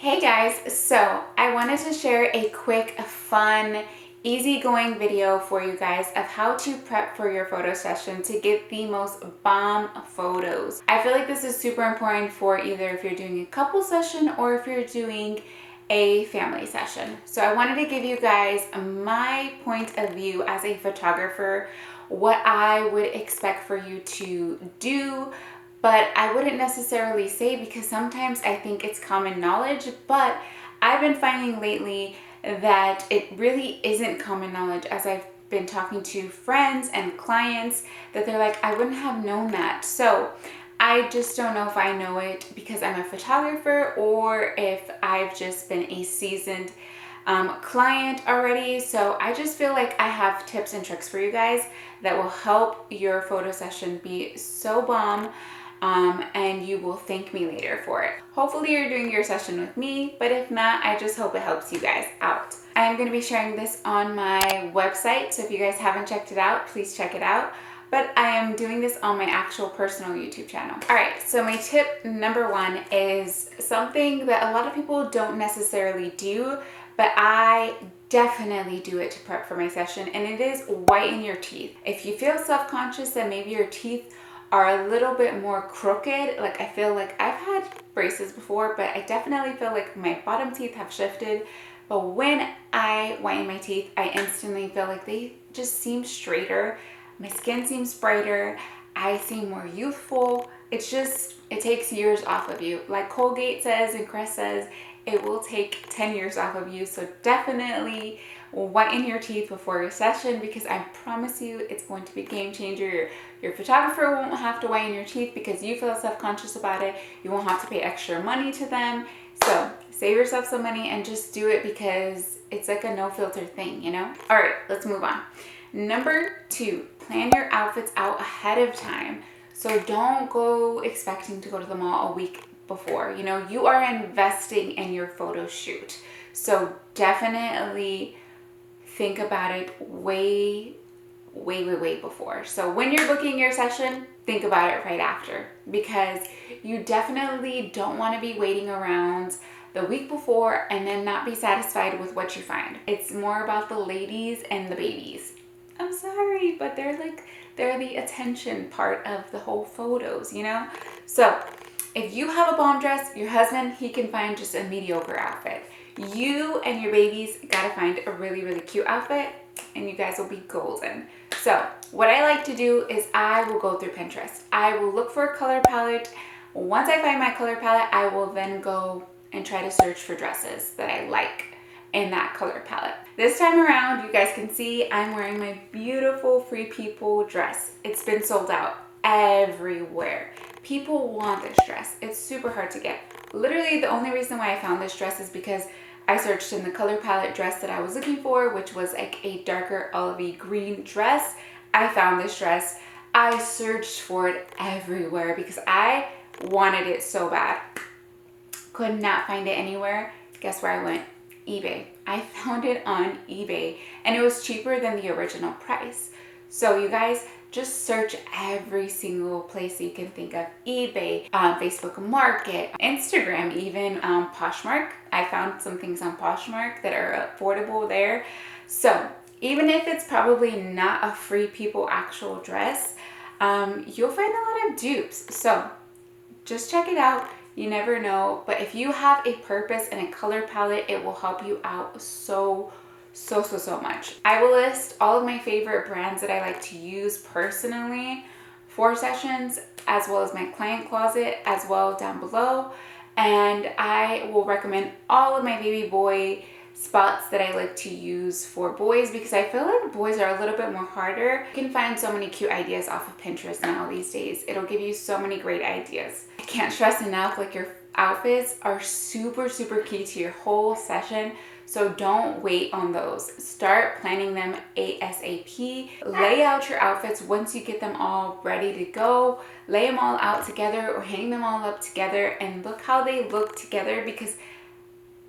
Hey guys, so I wanted to share a quick, fun, easygoing video for you guys of how to prep for your photo session to get the most bomb photos. I feel like this is super important for either if you're doing a couple session or if you're doing a family session. So I wanted to give you guys my point of view as a photographer, what I would expect for you to do, but I wouldn't necessarily say, because sometimes I think it's common knowledge, but I've been finding lately that it really isn't common knowledge, as I've been talking to friends and clients that they're like, I wouldn't have known that. So I just don't know if I know it because I'm a photographer or if I've just been a seasoned client already. So I just feel like I have tips and tricks for you guys that will help your photo session be so bomb. And you will thank me later for it. Hopefully you're doing your session with me, but if not, I just hope it helps you guys out. I am going to be sharing this on my website, so if you guys haven't checked it out, please check it out. But I am doing this on my actual personal YouTube channel. All right, so my tip number one is something that a lot of people don't necessarily do, but I definitely do it to prep for my session, and it is whiten your teeth. If you feel self-conscious that maybe your teeth are a little bit more crooked, like I feel like I've had braces before, but I definitely feel like my bottom teeth have shifted. But when I whiten my teeth, I instantly feel like they just seem straighter. My skin seems brighter. I seem more youthful. It takes years off of you. Like Colgate says and Crest says, it will take 10 years off of you. So definitely whiten your teeth before your session, because I promise you it's going to be a game changer. Your photographer won't have to whiten your teeth because you feel self-conscious about it. You won't have to pay extra money to them. So save yourself some money and just do it because it's like a no filter thing, you know? All right, let's move on. Number two, plan your outfits out ahead of time. So don't go expecting to go to the mall a week before. You know, you are investing in your photo shoot. So definitely think about it way before. So when you're booking your session, think about it right after, because you definitely don't want to be waiting around the week before and then not be satisfied with what you find. It's more about the ladies and the babies. I'm sorry, but they're the attention part of the whole photos, you know? So if you have a bomb dress, your husband, he can find just a mediocre outfit. You and your babies gotta find a really cute outfit, and you guys will be golden. So what I like to do is I will go through Pinterest. I will look for a color palette. Once I find my color palette, I will then go and try to search for dresses that I like in that color palette. This time around, you guys can see I'm wearing my beautiful Free People dress. It's been sold out everywhere. People want this dress. It's super hard to get. Literally, the only reason why I found this dress is because I searched in the color palette dress that I was looking for, which was like a darker olivey green dress. I found this dress. I searched for it everywhere because I wanted it so bad. Could not find it anywhere. Guess where I went? eBay. I found it on eBay, and it was cheaper than the original price. So you guys, just search every single place you can think of. eBay, Facebook Market, Instagram, even Poshmark. I found some things on Poshmark that are affordable there. So even if it's probably not a Free People actual dress, you'll find a lot of dupes. So just check it out. You never know. But if you have a purpose and a color palette, it will help you out so much. I will list all of my favorite brands that I like to use personally for sessions, as well as my client closet as well down below. And I will recommend all of my baby boy spots that I like to use for boys, because I feel like boys are a little bit more harder. You can find so many cute ideas off of Pinterest now these days. It'll give you so many great ideas. I can't stress enough, like, your outfits are super key to your whole session. So don't wait on those. Start planning them ASAP. Lay out your outfits once you get them all ready to go. Lay them all out together or hang them all up together and look how they look together, because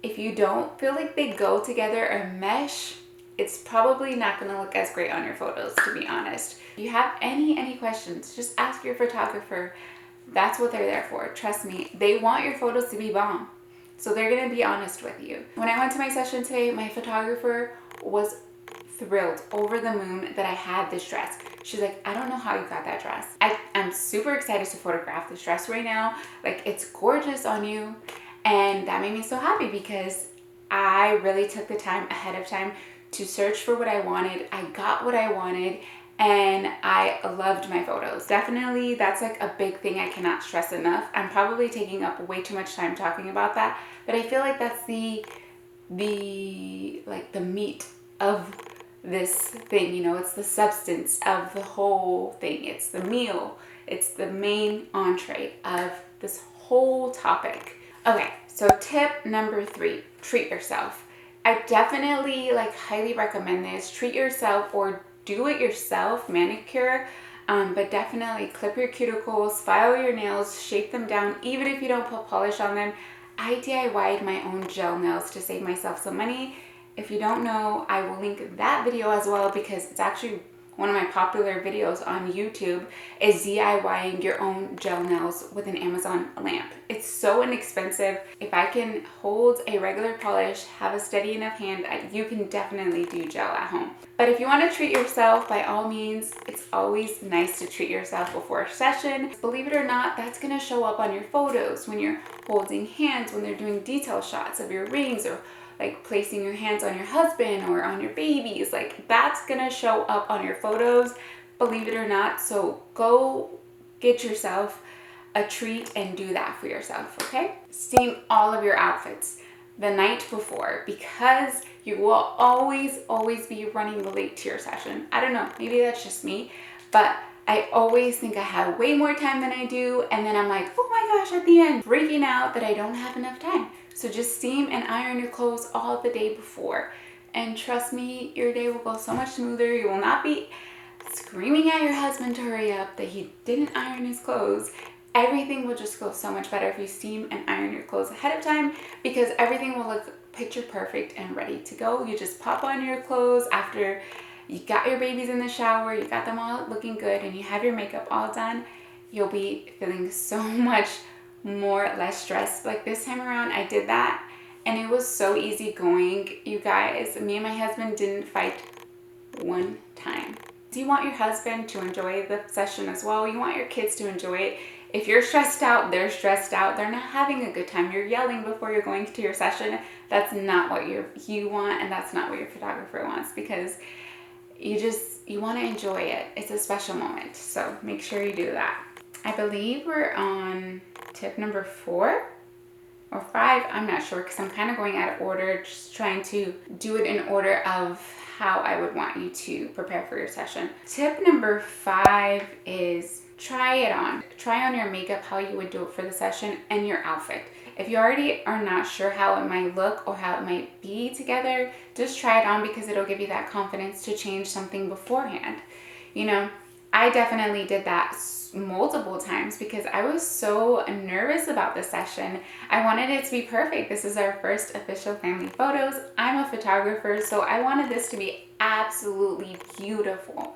if you don't feel like they go together or mesh, it's probably not going to look as great on your photos, to be honest. If you have any questions, just ask your photographer. That's what they're there for. Trust me, they want your photos to be bomb. So they're gonna be honest with you. When I went to my session today, my photographer was thrilled, over the moon that I had this dress. She's like, I don't know how you got that dress. I'm super excited to photograph this dress right now. Like, it's gorgeous on you. And that made me so happy because I really took the time ahead of time to search for what I wanted. I got what I wanted and I loved my photos. Definitely, that's like a big thing I cannot stress enough. I'm probably taking up way too much time talking about that, but I feel like that's the meat of this thing, you know, it's the substance of the whole thing. It's the meal. It's the main entree of this whole topic. Okay, so tip number 3, treat yourself. I definitely highly recommend this. Treat yourself or do it yourself, manicure, but definitely clip your cuticles, file your nails, shape them down, even if you don't put polish on them. I DIY'd my own gel nails to save myself some money. If you don't know, I will link that video as well because it's actually one of my popular videos on YouTube is DIYing your own gel nails with an Amazon lamp. It's so inexpensive. If I can hold a regular polish, have a steady enough hand, you can definitely do gel at home. But if you want to treat yourself, by all means, it's always nice to treat yourself before a session. Believe it or not, that's going to show up on your photos when you're holding hands, when they're doing detail shots of your rings, or placing your hands on your husband or on your babies. That's gonna show up on your photos, believe it or not. So go get yourself a treat and do that for yourself, okay? Steam all of your outfits the night before because you will always be running late to your session. I don't know, maybe that's just me, but I always think I have way more time than I do, and then I'm like, oh my gosh, at the end, freaking out that I don't have enough time. So just steam and iron your clothes all the day before. And trust me, your day will go so much smoother. You will not be screaming at your husband to hurry up that he didn't iron his clothes. Everything will just go so much better if you steam and iron your clothes ahead of time because everything will look picture perfect and ready to go. You just pop on your clothes after you got your babies in the shower, you got them all looking good, and you have your makeup all done. You'll be feeling so much less stressed. This time around, I did that, and it was so easy going. You guys, me and my husband didn't fight one time. Do you want your husband to enjoy the session as well? You want your kids to enjoy it. If you're stressed out, they're stressed out. They're not having a good time. You're yelling before you're going to your session. That's not what you want, and that's not what your photographer wants because you want to enjoy it. It's a special moment. So make sure you do that. I believe we're on tip number 4 or 5. I'm not sure because I'm kind of going out of order, just trying to do it in order of how I would want you to prepare for your session. Tip number 5 is try it on. Try on your makeup how you would do it for the session and your outfit. If you already are not sure how it might look or how it might be together, just try it on because it'll give you that confidence to change something beforehand. You know, I definitely did that multiple times because I was so nervous about the session. I wanted it to be perfect. This is our first official family photos. I'm a photographer, so I wanted this to be absolutely beautiful.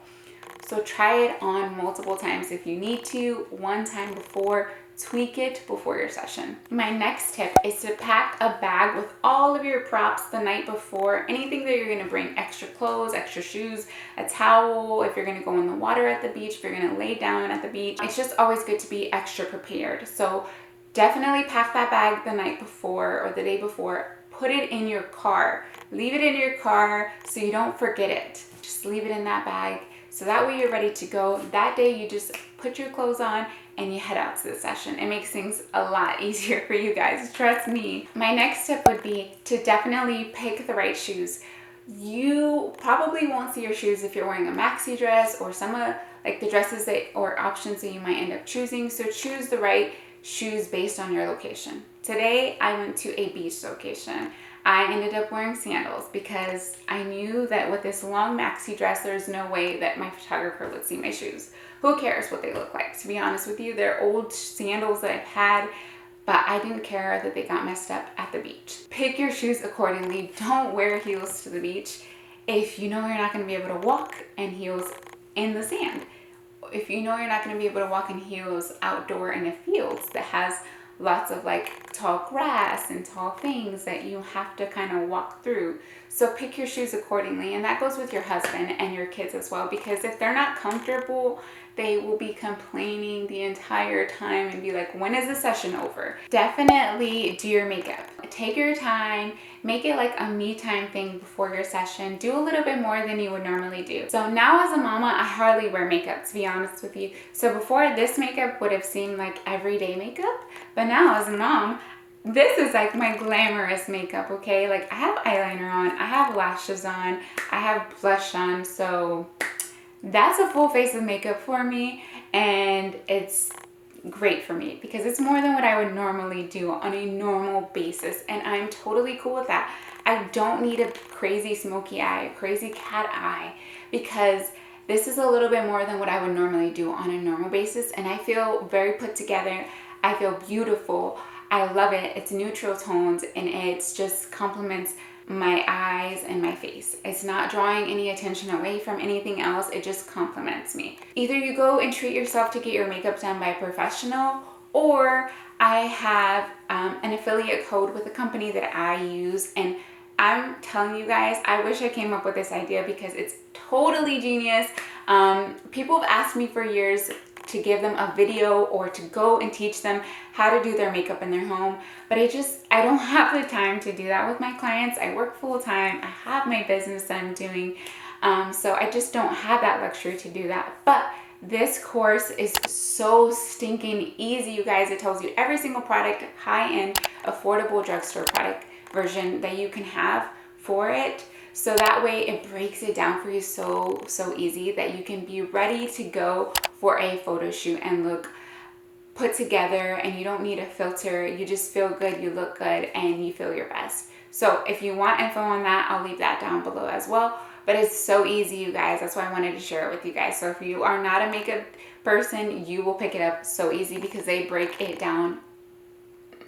So try it on multiple times if you need to, one time before. Tweak it before your session. My next tip is to pack a bag with all of your props the night before. Anything that you're going to bring, extra clothes, extra shoes, a towel, if you're going to go in the water at the beach, if you're going to lay down at the beach. It's just always good to be extra prepared. So definitely pack that bag the night before or the day before. Put it in your car. Leave it in your car so you don't forget it. Just leave it in that bag. So that way you're ready to go. That day you just put your clothes on and you head out to the session. It makes things a lot easier for you guys, trust me. My next tip would be to definitely pick the right shoes. You probably won't see your shoes if you're wearing a maxi dress or some of the dresses or options that you might end up choosing. So choose the right shoes based on your location. Today I went to a beach location. I ended up wearing sandals because I knew that with this long maxi dress, there's no way that my photographer would see my shoes. Who cares what they look like? To be honest with you, they're old sandals that I've had, but I didn't care that they got messed up at the beach. Pick your shoes accordingly. Don't wear heels to the beach if you know you're not going to be able to walk in heels in the sand. If you know you're not going to be able to walk in heels outdoor in a field that has lots of like tall grass and tall things that you have to kind of walk through. So pick your shoes accordingly, and that goes with your husband and your kids as well, because if they're not comfortable, they will be complaining the entire time and be like, when is the session over? Definitely do your makeup. Take your time, make it like a me time thing before your session. Do a little bit more than you would normally do. So now as a mama, I hardly wear makeup, to be honest with you. So before, this makeup would have seemed like everyday makeup, but now as a mom, this is like my glamorous makeup, okay? Like I have eyeliner on, I have lashes on, I have blush on, so that's a full face of makeup for me, and it's great for me because it's more than what I would normally do on a normal basis, and I'm totally cool with that. I don't need a crazy smoky eye, a crazy cat eye, because this is a little bit more than what I would normally do on a normal basis, and I feel very put together. I feel beautiful. I love it. It's neutral tones, and it's just complements my eyes and my face. It's not drawing any attention away from anything else. It just complements me. Either you go and treat yourself to get your makeup done by a professional, or I have an affiliate code with a company that I use, and I'm telling you guys, I wish I came up with this idea because it's totally genius. People have asked me for years to give them a video or to go and teach them how to do their makeup in their home, but I don't have the time to do that with my clients. I work full time. I have my business that I'm doing, so I just don't have that luxury to do that. But this course is so stinking easy, you guys. It tells you every single product, high-end, affordable drugstore product version that you can have for it. So that way it breaks it down for you so easy that you can be ready to go for a photo shoot and look put together, and you don't need a filter. You just feel good, you look good, and you feel your best. So if you want info on that, I'll leave that down below as well. But it's so easy, you guys. That's why I wanted to share it with you guys. So if you are not a makeup person, you will pick it up so easy because they break it down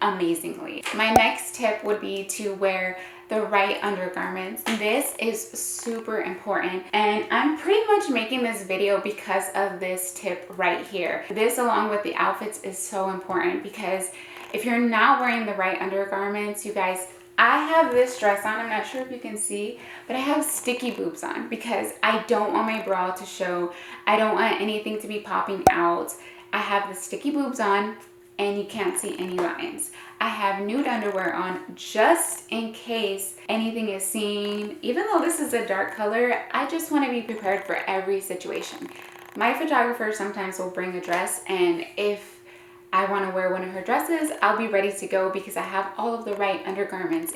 amazingly. My next tip would be to wear the right undergarments. This is super important, and I'm pretty much making this video because of this tip right here. This, along with the outfits, is so important because if you're not wearing the right undergarments, you guys, I have this dress on. I'm not sure if you can see, but I have sticky boobs on because I don't want my bra to show. I don't want anything to be popping out. I have the sticky boobs on, and you can't see any lines. I have nude underwear on just in case anything is seen. Even though this is a dark color, I just want to be prepared for every situation. My photographer sometimes will bring a dress, and if I want to wear one of her dresses, I'll be ready to go because I have all of the right undergarments,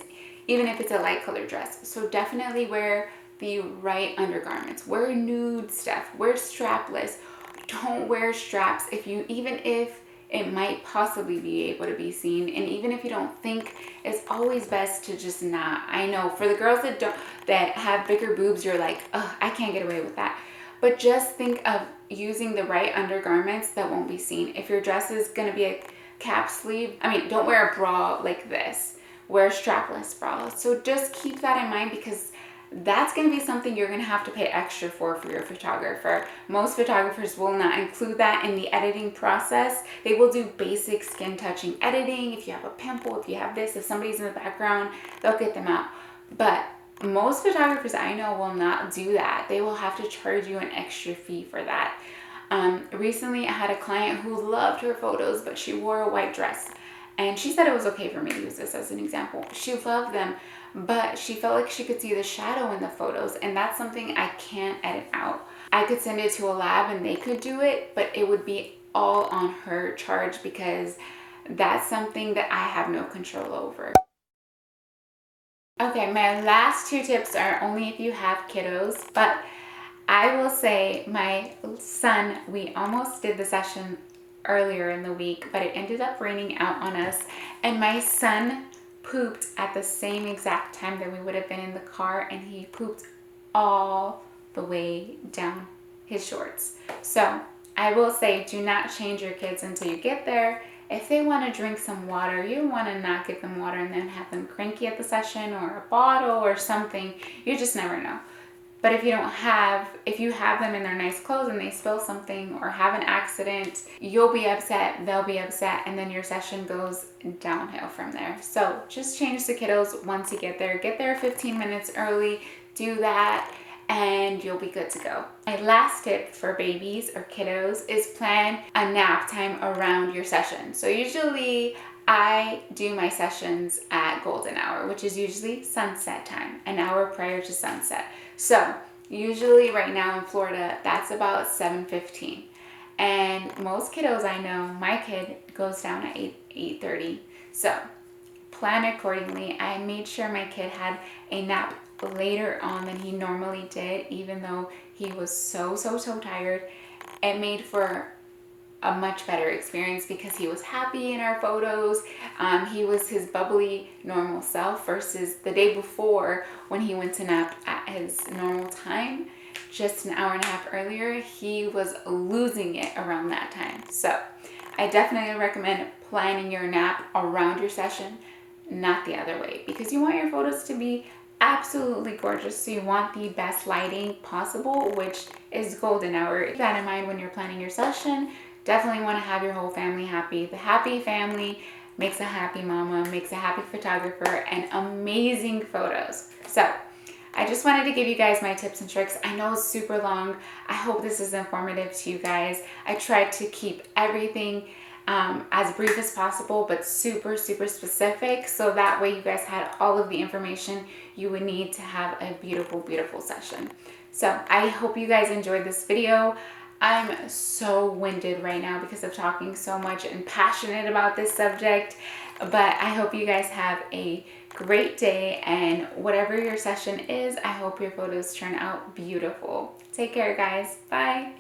even if it's a light color dress. So definitely wear the right undergarments. Wear nude stuff. Wear strapless. Don't wear straps even if it might possibly be able to be seen, and even if you don't think, it's always best to just not. I know for the girls that have bigger boobs, you're like, oh, I can't get away with that. But just think of using the right undergarments that won't be seen. If your dress is gonna be a cap sleeve, don't wear a bra like this. Wear a strapless bra. So just keep that in mind because that's going to be something you're going to have to pay extra for your photographer. Most photographers will not include that in the editing process. They will do basic skin touching editing. If you have a pimple, if you have this, if somebody's in the background, they'll get them out. But most photographers I know will not do that. They will have to charge you an extra fee for that. Recently I had a client who loved her photos, but she wore a white dress. And she said it was okay for me to use this as an example. She loved them, but she felt like she could see the shadow in the photos, and that's something I can't edit out. I could send it to a lab and they could do it, but it would be all on her charge because that's something that I have no control over. Okay, my last two tips are only if you have kiddos, but I will say my son, we almost did the session earlier in the week, but it ended up raining out on us, and my son pooped at the same exact time that we would have been in the car, and he pooped all the way down his shorts. So I will say, do not change your kids until you get there. If they want to drink some water, you want to not give them water and then have them cranky at the session, or a bottle or something. You just never know. But if you have them in their nice clothes and they spill something or have an accident, you'll be upset, they'll be upset, and then your session goes downhill from there. So just change the kiddos once you get there. Get there 15 minutes early, do that, and you'll be good to go. My last tip for babies or kiddos is plan a nap time around your session. So usually I do my sessions at golden hour, which is usually sunset time, an hour prior to sunset. So usually right now in Florida, that's about 7:15. And most kiddos I know, my kid goes down at 8:30. So plan accordingly. I made sure my kid had a nap later on than he normally did, even though he was so tired. It made for a much better experience because he was happy in our photos. He was his bubbly normal self versus the day before when he went to nap at his normal time, just an hour and a half earlier. He was losing it around that time. So I definitely recommend planning your nap around your session, not the other way, because you want your photos to be absolutely gorgeous. So you want the best lighting possible, which is golden hour. Keep that in mind when you're planning your session. Definitely want to have your whole family happy. The happy family makes a happy mama, makes a happy photographer, and amazing photos. So I just wanted to give you guys my tips and tricks. I know it's super long. I hope this is informative to you guys. I tried to keep everything as brief as possible, but super specific, so that way you guys had all of the information you would need to have a beautiful session. So I hope you guys enjoyed this video. I'm so winded right now because of talking so much and passionate about this subject, but I hope you guys have a great day, and whatever your session is, I hope your photos turn out beautiful. Take care, guys. Bye.